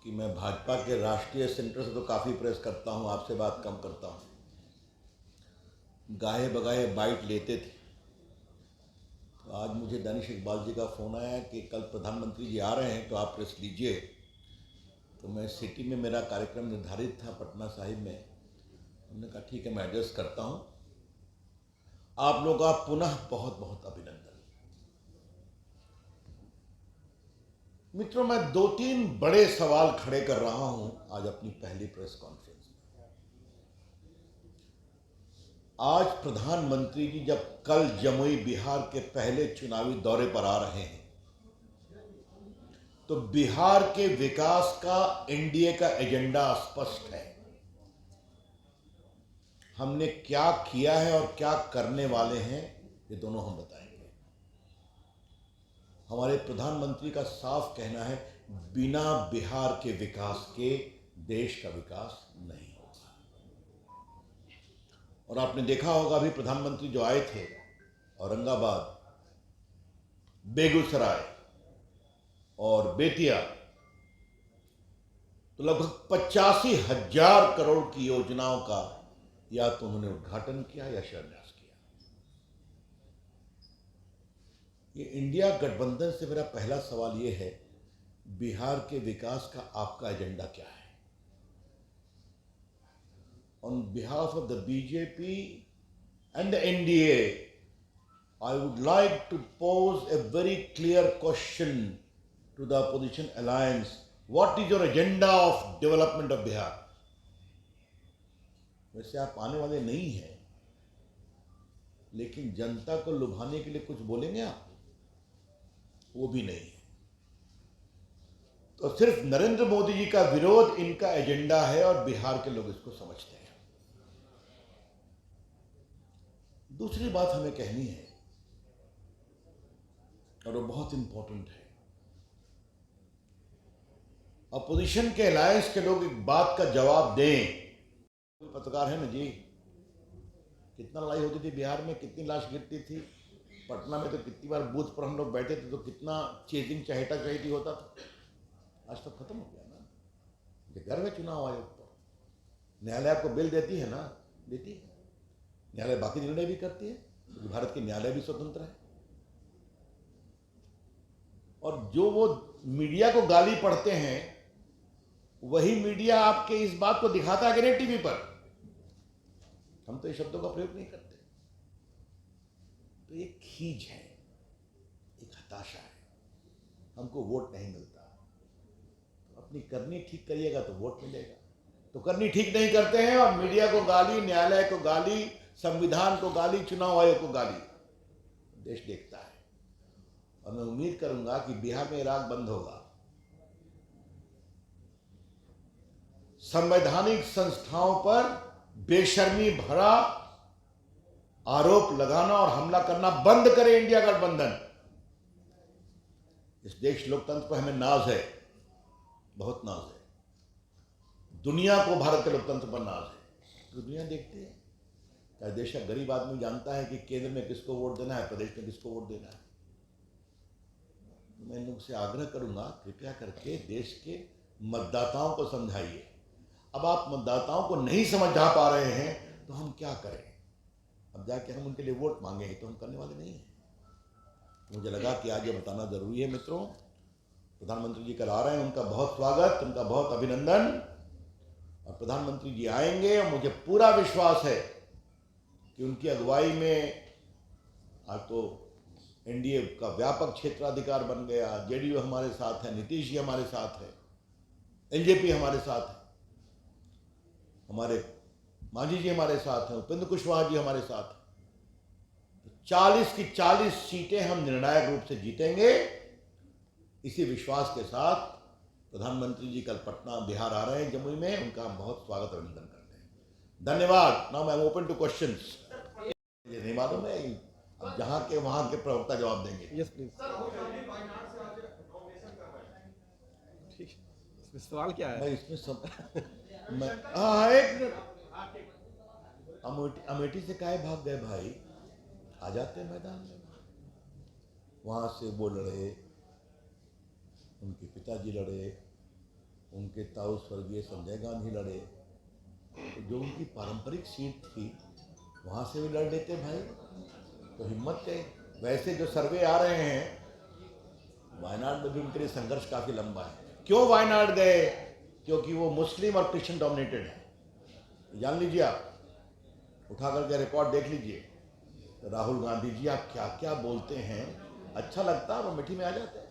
कि मैं भाजपा के राष्ट्रीय सेंटर से तो काफ़ी प्रेस करता हूँ, आपसे बात कम करता हूँ। गाहे बगाहे बाइट लेते थे। तो आज मुझे दानिश इकबाल जी का फ़ोन आया कि कल प्रधानमंत्री जी आ रहे हैं तो आप प्रेस लीजिए। तो मैं सिटी में मेरा कार्यक्रम निर्धारित था पटना साहिब में। हमने कहा ठीक है, मैं एडजस्ट करता हूँ। आप लोगों का पुनः बहुत बहुत अभिनंदन। मित्रों, मैं 2-3 बड़े सवाल खड़े कर रहा हूं आज अपनी पहली प्रेस कॉन्फ्रेंस में। आज प्रधानमंत्री जी जब कल जमुई बिहार के पहले चुनावी दौरे पर आ रहे हैं तो बिहार के विकास का एनडीए का एजेंडा स्पष्ट है। हमने क्या किया है और क्या करने वाले हैं ये दोनों हम बताएंगे। हमारे प्रधानमंत्री का साफ कहना है, बिना बिहार के विकास के देश का विकास नहीं होगा। और आपने देखा होगा अभी प्रधानमंत्री जो आए थे औरंगाबाद, बेगूसराय और बेतिया, तो लगभग 85,000 करोड़ की योजनाओं का या तो उन्होंने उद्घाटन किया या शिलान्यास किया। ये इंडिया गठबंधन से मेरा पहला सवाल ये है, बिहार के विकास का आपका एजेंडा क्या है? On behalf of the BJP and the NDA, I would like to pose a very clear question to the opposition alliance. What is your agenda of development of Bihar? वैसे आप आने वाले नहीं हैं, लेकिन जनता को लुभाने के लिए कुछ बोलेंगे आप? वो भी नहीं है। तो सिर्फ नरेंद्र मोदी जी का विरोध इनका एजेंडा है और बिहार के लोग इसको समझते हैं। दूसरी बात हमें कहनी है और वो बहुत इंपॉर्टेंट है। अपोजिशन के अलायंस के लोग एक बात का जवाब दें। पत्रकार है ना जी, कितना लड़ाई होती थी बिहार में, कितनी लाश गिरती थी, पटना में तो कितनी बार बूथ पर हम लोग बैठे थे तो कितना चेजिंग चहेटा चहेटी होता था। आज तो खत्म हो गया ना। ये गर्व है चुनाव आयोग पर। न्यायालय आपको बिल देती है ना, देती है। न्यायालय बाकी निर्णय भी करती है क्योंकि भारत के न्यायालय भी स्वतंत्र है। और जो वो मीडिया को गाली पढ़ते हैं, वही मीडिया आपके इस बात को दिखाता है कि नहीं टीवी पर। हम तो ये शब्दों का प्रयोग नहीं करते। तो एक खींच है, एक हताशा है, हमको वोट नहीं मिलता। तो अपनी करनी ठीक करिएगा तो वोट मिलेगा। तो करनी ठीक नहीं करते हैं और मीडिया को गाली, न्यायालय को गाली, संविधान को गाली, चुनाव आयोग को गाली, देश देखता है। और मैं उम्मीद करूंगा कि बिहार में राग बंद होगा। संवैधानिक संस्थाओं पर बेशर्मी भरा आरोप लगाना और हमला करना बंद करे इंडिया गठबंधन। इस देश लोकतंत्र पर हमें नाज है, बहुत नाज है। दुनिया को भारत के लोकतंत्र पर नाज है। तो दुनिया देखती है, क्या देश का गरीब आदमी जानता है कि केंद्र में किसको वोट देना है, प्रदेश में किसको वोट देना है। मैं इन लोग से आग्रह करूंगा, कृपया करके देश के मतदाताओं को समझाइए। अब आप मतदाताओं को नहीं समझा पा रहे हैं तो हम क्या करें? अब जाके हम उनके लिए वोट मांगे तो हम करने वाले नहीं हैं। मुझे लगा कि आज ये बताना जरूरी है। मित्रों, प्रधानमंत्री जी कल आ रहे हैं, उनका बहुत स्वागत, उनका बहुत अभिनंदन। और प्रधानमंत्री जी आएंगे और मुझे पूरा विश्वास है कि उनकी अगुवाई में आज तो एनडीए का व्यापक क्षेत्राधिकार बन गया। जेडीयू हमारे साथ है, नीतीश जी हमारे साथ है, एलजेपी हमारे साथ है, हमारे मांझी जी हमारे साथ हैं, उपेंद्र कुशवाहा जी हमारे साथ हैं। 40 की 40 सीटें हम निर्णायक रूप से जीतेंगे। इसी विश्वास के साथ प्रधानमंत्री जी कल पटना बिहार आ रहे हैं, जमुई में। उनका हम बहुत स्वागत अभिनंदन करते हैं। धन्यवाद। Now I am open two questions. ये नहीं मालूम है, अब जहां के वहां के प्रवक्ता जवाब देंगे। Yes please. ठीक, इसमें सवाल क्या है? मैं इसमें सब मैं एक अमेठी से काहे भाग गए भाई? आ जाते मैदान में। वहां से वो लड़े, उनके पिताजी लड़े, उनके ताऊ स्वर्गीय संजय गांधी लड़े, तो जो उनकी पारंपरिक सीट थी वहाँ से भी लड़ लेते भाई, तो हिम्मत चाहिए। वैसे जो सर्वे आ रहे हैं वायनाड में भी उनके लिए संघर्ष काफ़ी लंबा है। क्यों वायनाड गए? क्योंकि वो मुस्लिम और क्रिश्चियन डोमिनेटेड है। जान लीजिए, आप उठा करके रिकॉर्ड देख लीजिए, तो राहुल गांधी जी आप क्या क्या बोलते हैं, अच्छा लगता है, वो मिट्टी में आ जाते हैं।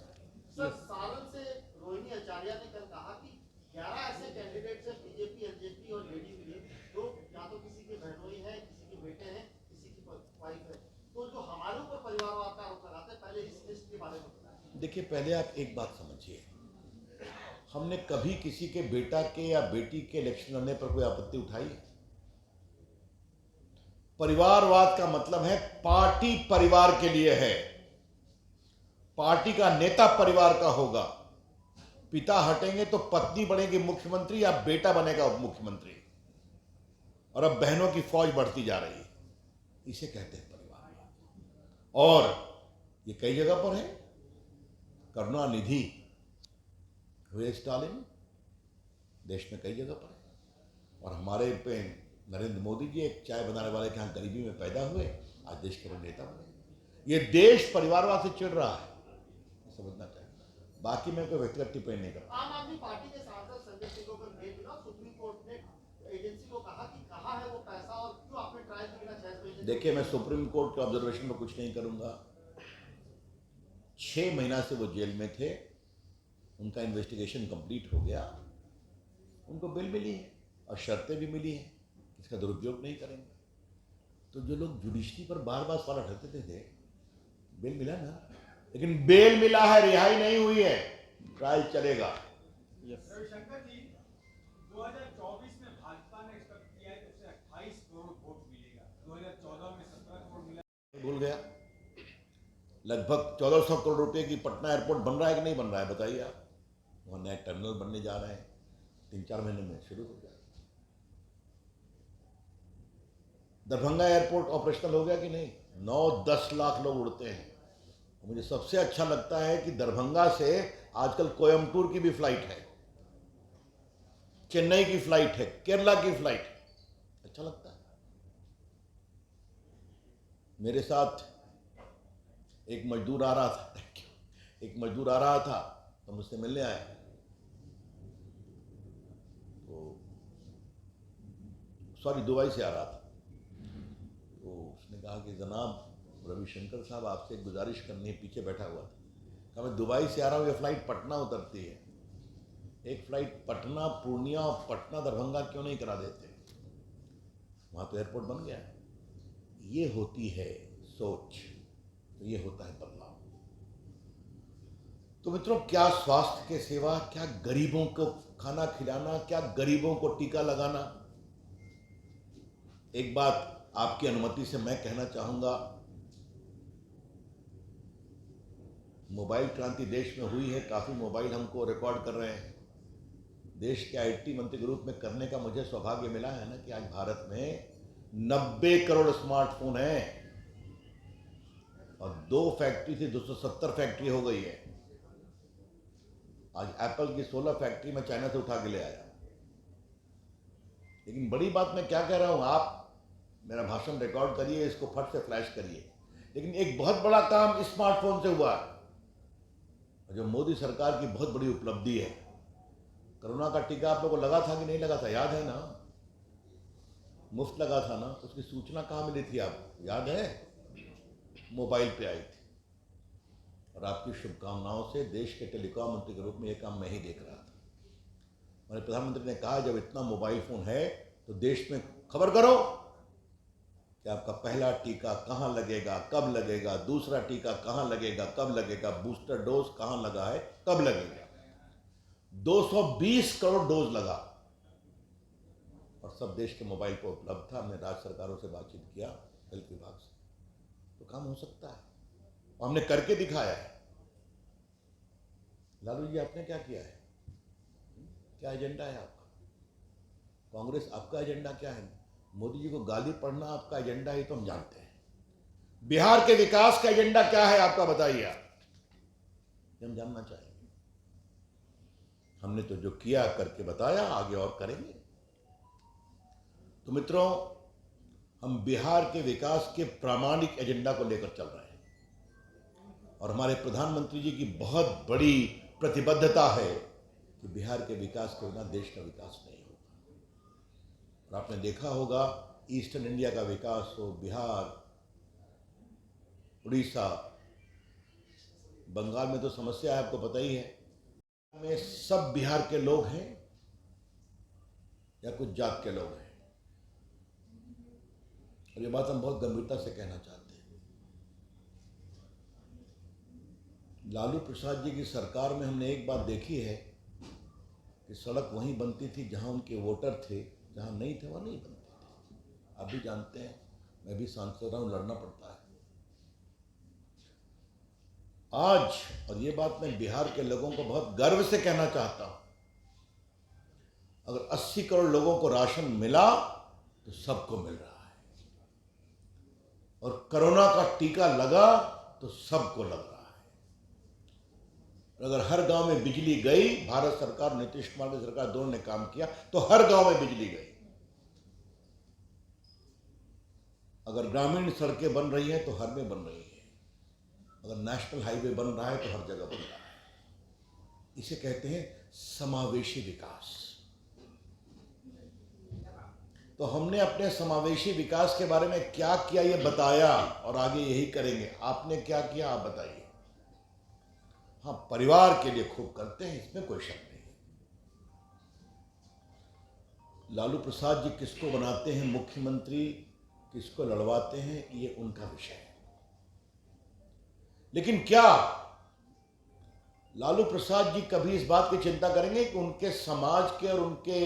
सर, सारण से रोहिणी आचार्य ने कल कहा कि 11 ऐसे कैंडिडेट से बीजेपी, एलजेपी और जेडीयू मिले, तो या तो किसी के बहनोई है, किसी के बेटे हैं, किसी की वाइफ है, तो जो हमारे ऊपर परिवारवाद का आरोप लगाते हैं, पहले इस लिस्ट के बारे में बताएं। देखिए, पहले आप एक बात समझिए, हमने कभी किसी के बेटा के या बेटी के इलेक्शन लड़ने पर कोई आपत्ति उठाई? परिवारवाद का मतलब है पार्टी परिवार के लिए है, पार्टी का नेता परिवार का होगा। पिता हटेंगे तो पत्नी बनेगी मुख्यमंत्री या बेटा बनेगा उप मुख्यमंत्री, और अब बहनों की फौज बढ़ती जा रही है, इसे कहते हैं परिवारवाद। और ये कई जगह पर है, करुणानिधि हुए स्टालिन, देश में कई जगह पर है। और हमारे पे नरेंद्र मोदी जी एक चाय बनाने वाले के यहाँ गरीबी में पैदा हुए, आज देश के बड़े नेता बने। ये देश परिवारवाद से चिढ़ रहा है, समझना चाहिए। बाकी मैं कोई व्यक्तिगत टिप्पणी नहीं करता। आम आदमी पार्टी के सांसद संजय सिंह को कल बेल मिला, सुप्रीम कोर्ट ने एजेंसी को कहा कि कहाँ है वो पैसा और क्यों आपने ट्रायल के बिना 6 महीने। देखिए, मैं सुप्रीम कोर्ट के ऑब्जर्वेशन में कुछ नहीं करूंगा। 6 महीना से वो जेल में थे, उनका इन्वेस्टिगेशन कंप्लीट हो गया, उनको बेल मिली है और शर्तें भी मिली हैं, इसका दुरुपयोग नहीं करेंगे। तो जो लोग जुडिशरी पर बार बार सवाल उठाते थे, बेल मिला ना, लेकिन बेल मिला है, रिहाई नहीं हुई है, ट्रायल चलेगा। रविशंकर जी, 2024 में भाजपा ने एक्सपेक्ट किया है कि उसे 28 करोड़ वोट मिलेगा, 2014 में 17 करोड़ मिला। भूल गया, लगभग 1400 करोड़ रुपए की पटना एयरपोर्ट बन रहा है कि नहीं बन रहा है, बताइए आप। वहाँ नए टर्मिनल बनने जा रहे हैं, 3-4 महीने में शुरू हो गया। दरभंगा एयरपोर्ट ऑपरेशनल हो गया कि नहीं? 9-10 लाख लोग उड़ते हैं। मुझे सबसे अच्छा लगता है कि दरभंगा से आजकल कोयम्बटूर की भी फ्लाइट है, चेन्नई की फ्लाइट है, केरला की फ्लाइट है, अच्छा लगता है। मेरे साथ एक मजदूर आ रहा था, एक मजदूर आ रहा था तो मुझसे मिलने आया, तो सॉरी दुबई से आ रहा था, तो उसने कहा कि जनाब रविशंकर साहब आपसे एक गुजारिश करनी है, पीछे बैठा हुआ था। कहा मैं दुबई से आ रहा हूँ, ये फ्लाइट पटना उतरती है, एक फ्लाइट पटना पूर्णिया और पटना दरभंगा क्यों नहीं करा देते? वहाँ तो एयरपोर्ट बन गया। ये होती है सोच, तो ये होता है बदलाव। तो मित्रों, क्या स्वास्थ्य के सेवा, क्या गरीबों को खाना खिलाना, क्या गरीबों को टीका लगाना। एक बात आपकी अनुमति से मैं कहना चाहूंगा, मोबाइल क्रांति देश में हुई है, काफ़ी मोबाइल हमको रिकॉर्ड कर रहे हैं। देश के आईटी मंत्री के रूप में करने का मुझे सौभाग्य मिला है ना कि आज भारत में 90 करोड़ स्मार्टफोन हैं और 2 फैक्ट्री थी, 270 फैक्ट्री हो गई है। आज एप्पल की 16 फैक्ट्री में चाइना से उठा के ले आया। लेकिन बड़ी बात मैं क्या कह रहा हूं, आप मेरा भाषण रिकॉर्ड करिए, इसको फट से फ्लैश करिए। लेकिन एक बहुत बड़ा काम स्मार्टफोन से हुआ है, जो मोदी सरकार की बहुत बड़ी उपलब्धि है। कोरोना का टीका आप लोगों को लगा था कि नहीं लगा था, याद है ना? मुफ्त लगा था ना, उसकी सूचना कहाँ मिली थी आपको, याद है? मोबाइल पे आई थी। और आपकी शुभकामनाओं से देश के टेलीकॉम मंत्री के रूप में यह काम मैं ही देख रहा था। हमारे प्रधानमंत्री ने कहा जब इतना मोबाइल फोन है तो देश में खबर करो कि आपका पहला टीका कहाँ लगेगा, कब लगेगा, दूसरा टीका कहाँ लगेगा, कब लगेगा, बूस्टर डोज कहाँ लगा है, कब लगेगा। 220 करोड़ डोज लगा और सब देश के मोबाइल पर उपलब्ध था। हमने राज्य सरकारों से बातचीत किया, हेल्थ विभाग से, तो काम हो सकता है और हमने करके दिखाया है। लालू जी, आपने क्या किया है? क्या एजेंडा है आपका? कांग्रेस, आपका एजेंडा क्या है? मोदी जी को गाली पढ़ना आपका एजेंडा है, तो हम जानते हैं। बिहार के विकास का एजेंडा क्या है आपका, बताइए आप, हम जानना चाहेंगे। हमने तो जो किया करके बताया, आगे और करेंगे। तो मित्रों, हम बिहार के विकास के प्रामाणिक एजेंडा को लेकर चल रहे हैं और हमारे प्रधानमंत्री जी की बहुत बड़ी प्रतिबद्धता है कि बिहार के विकास के बिना देश का विकास नहीं होगा। और आपने देखा होगा, ईस्टर्न इंडिया का विकास हो, बिहार, उड़ीसा, बंगाल में तो समस्या है, आपको पता ही है। में सब बिहार के लोग हैं या कुछ जात के लोग हैं, और ये बात हम बहुत गंभीरता से कहना चाहते हैं। लालू प्रसाद जी की सरकार में हमने एक बात देखी है कि सड़क वहीं बनती थी जहां उनके वोटर थे, जहां नहीं थे वहां नहीं बनती थी। आप भी जानते हैं, मैं भी सांसद रहा हूं, लड़ना पड़ता है। आज, और ये बात मैं बिहार के लोगों को बहुत गर्व से कहना चाहता हूं, अगर 80 करोड़ लोगों को राशन मिला तो सबको मिल रहा है, और कोरोना का टीका लगा तो सबको लग रहा है। अगर हर गांव में बिजली गई, भारत सरकार, नीतीश कुमार की सरकार दोनों ने काम किया तो हर गांव में बिजली गई। अगर ग्रामीण सड़कें बन रही हैं तो हर में बन रही है, अगर नेशनल हाईवे बन रहा है तो हर जगह बन रहा है। इसे कहते हैं समावेशी विकास। तो हमने अपने समावेशी विकास के बारे में क्या किया ये बताया, और आगे यही करेंगे। आपने क्या किया आप बताइए। हाँ, परिवार के लिए खूब करते हैं, इसमें कोई शक नहीं। लालू प्रसाद जी किसको बनाते हैं मुख्यमंत्री, किसको लड़वाते हैं, ये उनका विषय है। लेकिन क्या लालू प्रसाद जी कभी इस बात की चिंता करेंगे कि उनके समाज के और उनके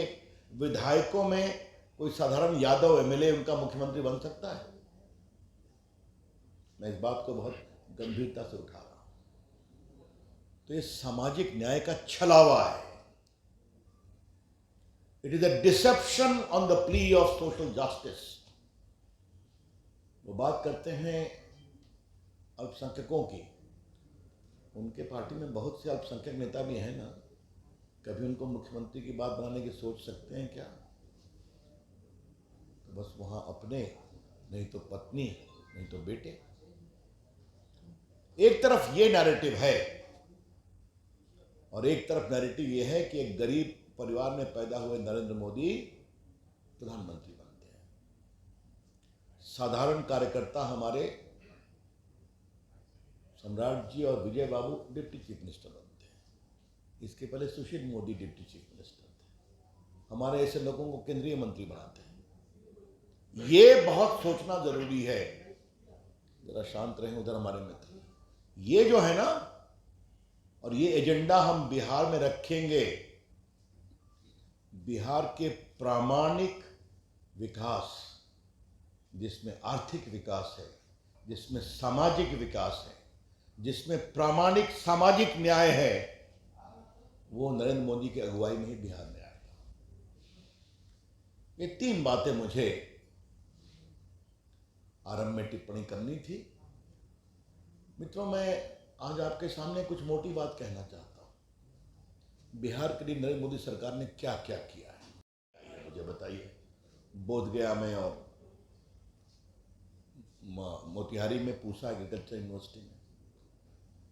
विधायकों में कोई साधारण यादव एमएलए उनका मुख्यमंत्री बन सकता है? मैं इस बात को बहुत गंभीरता से उठा रहा हूं। तो ये सामाजिक न्याय का छलावा है। It is a deception on the plea of social justice. वो बात करते हैं अल्पसंख्यकों की, उनके पार्टी में बहुत से अल्पसंख्यक नेता भी हैं ना, कभी उनको मुख्यमंत्री की बात बनाने की सोच सकते हैं क्या? तो बस वहां अपने, नहीं तो पत्नी, नहीं तो बेटे। एक तरफ ये नैरेटिव है और एक तरफ नैरेटिव ये है कि एक गरीब परिवार में पैदा हुए नरेंद्र मोदी प्रधानमंत्री बनते हैं, साधारण कार्यकर्ता हमारे सम्राट जी और विजय बाबू डिप्टी चीफ मिनिस्टर बनते हैं। इसके पहले Sushil Modi deputy chief minister थे। हमारे ऐसे लोगों को केंद्रीय मंत्री बनाते हैं। ये बहुत सोचना जरूरी है। जरा शांत रहें उधर हमारे मित्र। ये जो है ना, और ये एजेंडा हम बिहार में रखेंगे। बिहार के प्रामाणिक विकास, जिसमें आर्थिक विकास है, जिसमें सामाजिक विकास है, जिसमें प्रामाणिक सामाजिक न्याय है, वो नरेंद्र मोदी की अगुवाई में ही बिहार में आएगा। ये 3 बातें मुझे आरंभ में टिप्पणी करनी थी। मित्रों, मैं आज आपके सामने कुछ मोटी बात कहना चाहता हूं। बिहार के लिए नरेंद्र मोदी सरकार ने क्या क्या किया है, मुझे बताइए। बोधगया में और मोतिहारी में पूसा एग्रीकल्चर यूनिवर्सिटी में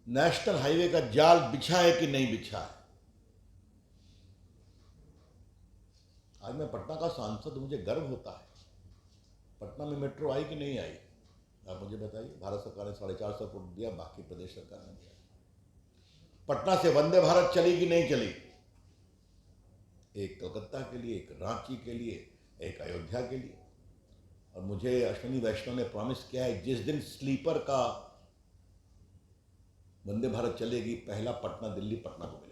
नेशनल हाईवे का जाल बिछा है कि नहीं बिछा है? आज मैं पटना का सांसद, मुझे गर्व होता है। पटना में मेट्रो आई कि नहीं आई, आप मुझे बताइए। भारत सरकार ने 450 करोड़ दिया, बाकी प्रदेश सरकार ने दिया। पटना से वंदे भारत चली कि नहीं चली? एक कलकत्ता के लिए, एक रांची के लिए, एक अयोध्या के लिए। और मुझे अश्विनी वैष्णव ने प्रॉमिस किया है, जिस दिन स्लीपर का वंदे भारत चलेगी, पहला पटना दिल्ली पटना को मिलेगा।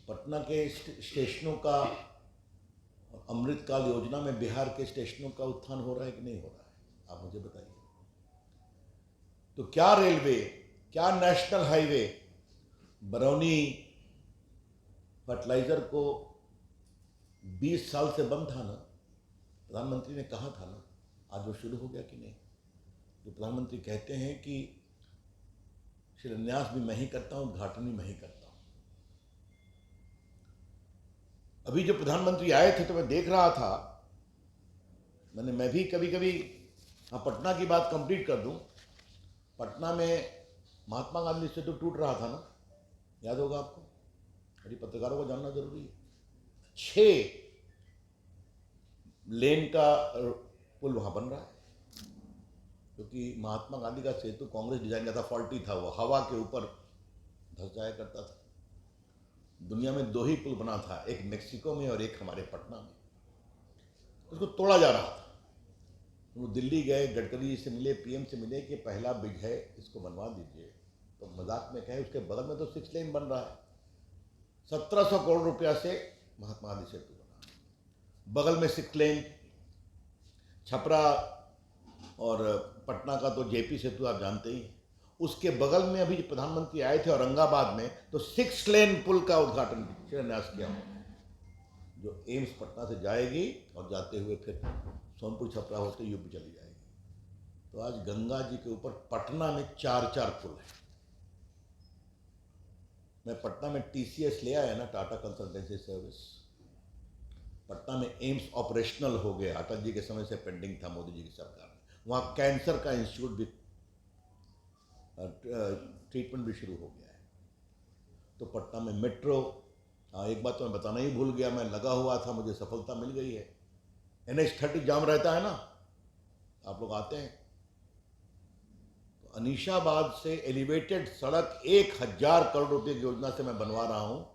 पटना के स्टेशनों का, अमृतकाल योजना में बिहार के स्टेशनों का उत्थान हो रहा है कि नहीं हो रहा है, आप मुझे बताइए। तो क्या रेलवे, क्या नेशनल हाईवे, बरौनी फर्टिलाइजर को 20 साल से बंद था ना, प्रधानमंत्री ने कहा था ना, आज वो शुरू हो गया कि नहीं? जो प्रधानमंत्री कहते हैं कि शिलान्यास भी मैं ही करता हूं, उद्घाटन भी मैं ही करता हूं। अभी जो प्रधानमंत्री आए थे तो मैं देख रहा था, मैं भी कभी कभी, हाँ पटना की बात कंप्लीट कर दूं, पटना में महात्मा गांधी सेतु टूट रहा था ना, याद होगा आपको, मेरी पत्रकारों को जानना जरूरी है। 6 लेन का पुल वहां बन रहा है, क्योंकि महात्मा गांधी का सेतु कांग्रेस डिजाइन का था, फॉल्टी था, वो हवा के ऊपर धंस जाया करता था। दुनिया में 2 ही पुल बना था, एक मेक्सिको में और एक हमारे पटना में, उसको तोड़ा जा रहा था। वो दिल्ली गए, गडकरी जी से मिले, पीएम से मिले कि पहला ब्रिज है, इसको बनवा दीजिए। तो मजाक में कहे उसके बगल में तो 6 लेन बन रहा है, 1700 करोड़ रुपया से महात्मा गांधी सेतु बना, बगल में 6 लेन। छपरा और पटना का तो जेपी सेतु आप जानते ही, उसके बगल में अभी प्रधानमंत्री आए थे औरंगाबाद में, तो 6 लेन पुल का उद्घाटन शिलान्यास किया, जो एम्स पटना से जाएगी और जाते हुए फिर सोनपुर छपरा होते यूपी चली जाएगी। तो आज गंगा जी के ऊपर पटना में 4 पुल है। मैं पटना में टीसीएस ले आया ना, टाटा कंसल्टेंसी सर्विस, पटना में एम्स ऑपरेशनल हो गया, अटल जी के समय से पेंडिंग था, मोदी जी की सरकार में। वहाँ कैंसर का इंस्टीट्यूट भी, ट्रीटमेंट भी शुरू हो गया है। तो पटना में मेट्रो, एक बात तो मैं बताना ही भूल गया, मैं लगा हुआ था, मुझे सफलता मिल गई है। NH30 जाम रहता है ना, आप लोग आते हैं तो अनीशाबाद से एलिवेटेड सड़क 1000 करोड़ रुपए की योजना से मैं बनवा रहा हूँ,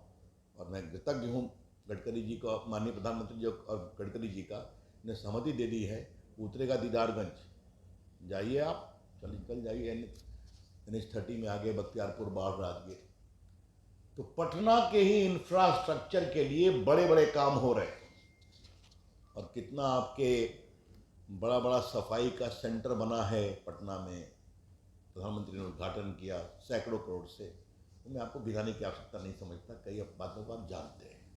और मैं कृतज्ञ हूँ गडकरी जी को, माननीय प्रधानमंत्री जी और गडकरी जी का, ने सहमति दे दी है। उतरेगा दीदारगंज, जाइए आप, चल जाइए NH30 में आगे बख्तियारपुर, बाढ़, राजगीर। तो पटना के ही इंफ्रास्ट्रक्चर के लिए बड़े बड़े काम हो रहे हैं, और कितना आपके बड़ा बड़ा सफाई का सेंटर बना है पटना में, प्रधानमंत्री ने उद्घाटन किया सैकड़ों करोड़ से। तो मैं आपको भिगाने की आवश्यकता नहीं समझता, कई बातों को आप जानते हैं।